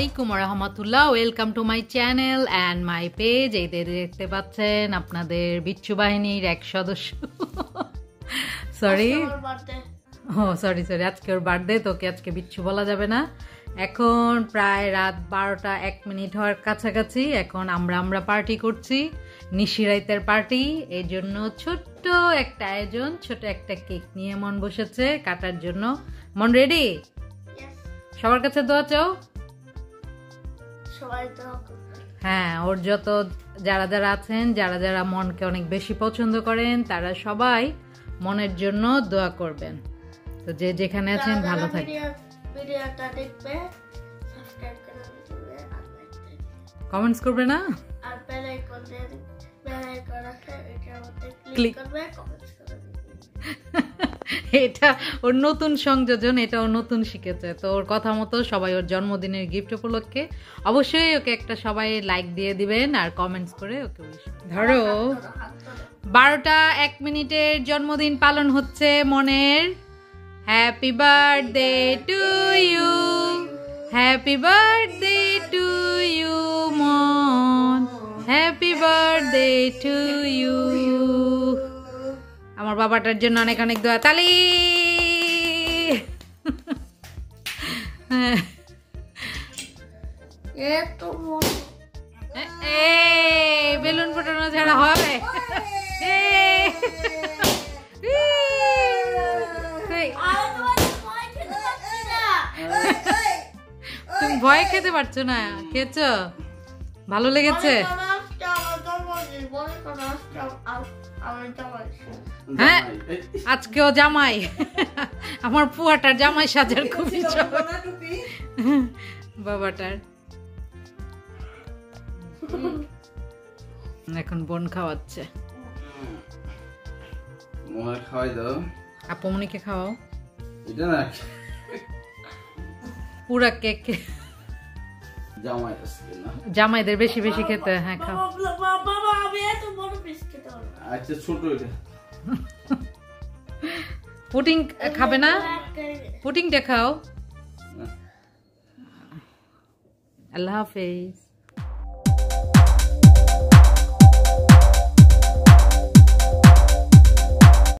আলাইকুম ওয়া রাহমাতুল্লাহ। Welcome to my channel and my page. এই দেখতে পাচ্ছেন আপনাদের বিচ্ছু বাহিনীর এক সদস্য। সরি, সরি, আজকে ওর বার্থডে, তোকে আজকে বিচ্ছু বলা যাবে না। এখন প্রায় রাত 12টা 1 মিনিট হওয়ার কাছাকাছি। এখন আমরা পার্টি করছি, নিশিরাইতের পার্টি। এই জন্য ছোট্ট একটা আয়োজন, ছোট একটা কেক নিয়ে মন বসেছে কাটার জন্য। মন রেডি? সবার কাছে দোয়া চাও। হ্যাঁ, ওর যত যারা যারা আছেন, যারা যারা মনকে অনেক বেশি পছন্দ করেন, তারা সবাই মনের জন্য দোয়া করবেন। তো যে যেখানে আছেন ভালো থাকবেন, কমেন্টস করবে না, এটা ওর নতুন সংযোজন, এটা ওর নতুন শিখেছে। তো ওর কথা মতো সবাই ওর জন্মদিনের গিফট উপলক্ষে অবশ্যই ওকে একটা সবাই লাইক দিয়ে দিবেন আর কমেন্টস করে ওকে ধরো। 12টা 1 মিনিটের জন্মদিন পালন হচ্ছে মনের। Happy birthday to you, happy birthday to you Mon, happy birthday to you. আমার বাবাটার জন্য অনেক অনেক দোয়া। তালি। বেলুন ফোটানো ছাড়া হবে? তুমি ভয় খেতে পারছো না? খেয়েছ? ভালো লেগেছে? হ্যাঁ, আজকেও জামাই, আমার পুয়াটার জামাই সাজার খুবই শখ। বাবাটার এখন বোন খাওয়াচ্ছে। আপুমনিকে খাওয়াও। পুরা কেক জামাইদের বেশি বেশি খেতে। হ্যাঁ, খাও। আচ্ছা, ছোট এটা পুডিং খাবে না? পুডিংটা খাও। আল্লাহ হাফেজ।